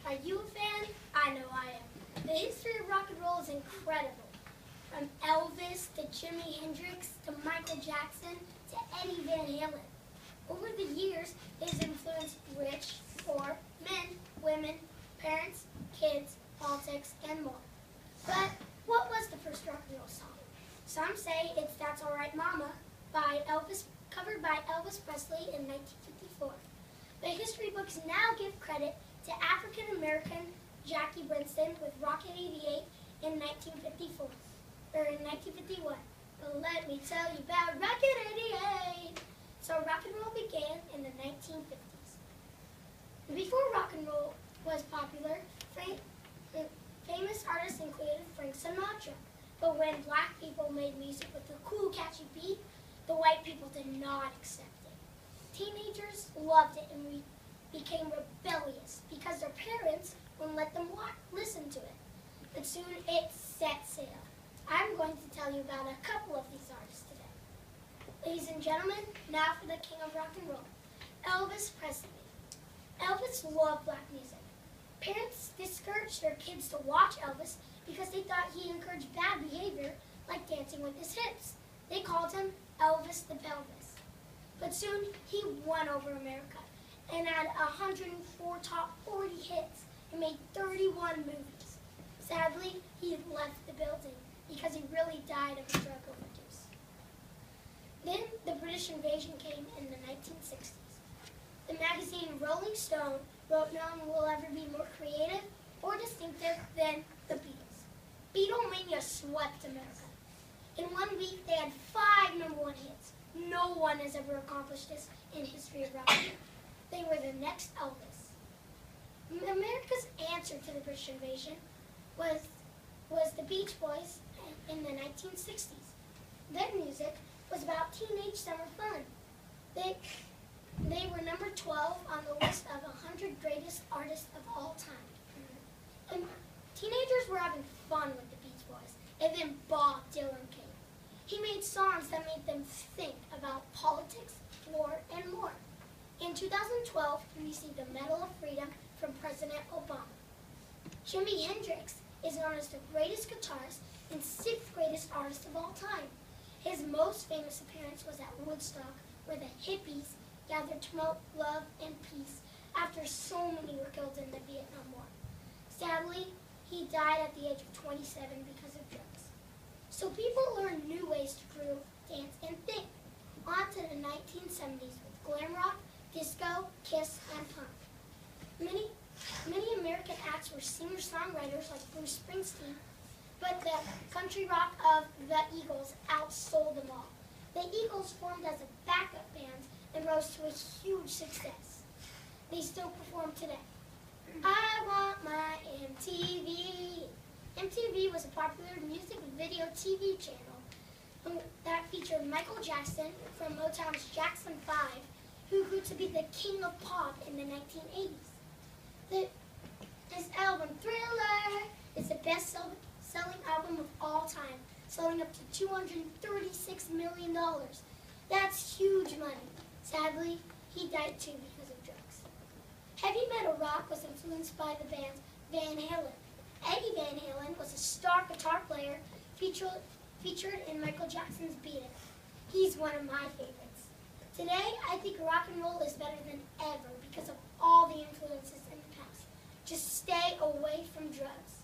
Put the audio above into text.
Are you a fan? I know I am. The history of rock and roll is incredible. From Elvis to Jimi Hendrix to Michael Jackson to Eddie Van Halen. Over the years, it has influenced rich, poor, men, women, parents, kids, politics, and more. But what was the first rock and roll song? Some say it's That's Alright Mama, covered by Elvis Presley in 1954. The history books now give credit to African-American Jackie Winston with Rocket 88 in 1951. But let me tell you about Rocket 88. So rock and roll began in the 1950s. Before rock and roll was popular, famous artists included Frank Sinatra. But when black people made music with a cool, catchy beat, the white people did not accept it. Teenagers loved it and became rebellious because their parents wouldn't let them listen to it. But soon it set sail. I'm going to tell you about a couple of these artists today. Ladies and gentlemen, now for the king of rock and roll, Elvis Presley. Elvis loved black music. Parents discouraged their kids to watch Elvis because they thought he encouraged bad behavior, like dancing with his hips. They called him Elvis the Pelvis. But soon he won over America and had 104 top 40 hits and made 31 movies. Sadly, he left the building because he really died of a drug overdose. Then the British invasion came in the 1960s. The magazine Rolling Stone wrote no one will ever be more creative or distinctive than the Beatles. Beatlemania swept America. In 1 week, they had 5 #1 hits. No one has ever accomplished this in history of rock and roll. They were the next Elvis. America's answer to the British invasion was the Beach Boys in the 1960s. Their music was about teenage summer fun. They were number 12 on the list of 100 greatest artists of all time. And teenagers were having fun with the Beach Boys, and then Bob Dylan came. He made songs that made them think about politics, war, and more. In 2012, he received the Medal of Freedom from President Obama. Jimi Hendrix is known as the greatest guitarist and 6th greatest artist of all time. His most famous appearance was at Woodstock, where the hippies gathered to promote love and peace after so many were killed in the Vietnam War. Sadly, he died at the age of 27 because of drugs. So people learned new ways to groove, dance, and think. On to the 1970s with glam rock, disco, kiss, and punk. Many American acts were singer-songwriters like Bruce Springsteen, but the country rock of the Eagles outsold them all. The Eagles formed as a backup band and rose to a huge success. They still perform today. I want my MTV. MTV was a popular music video TV channel that featured Michael Jackson from Motown's Jackson 5, who grew to be the king of pop in the 1980s. His album, Thriller, is the best-selling album of all time, selling up to $236 million. That's huge money. Sadly, he died too because of drugs. Heavy metal rock was influenced by the band Van Halen. Eddie Van Halen was a star guitar player featured in Michael Jackson's Beat It. He's one of my favorites. Today, I think rock and roll is better than ever because of all the influences in the past. Just stay away from drugs.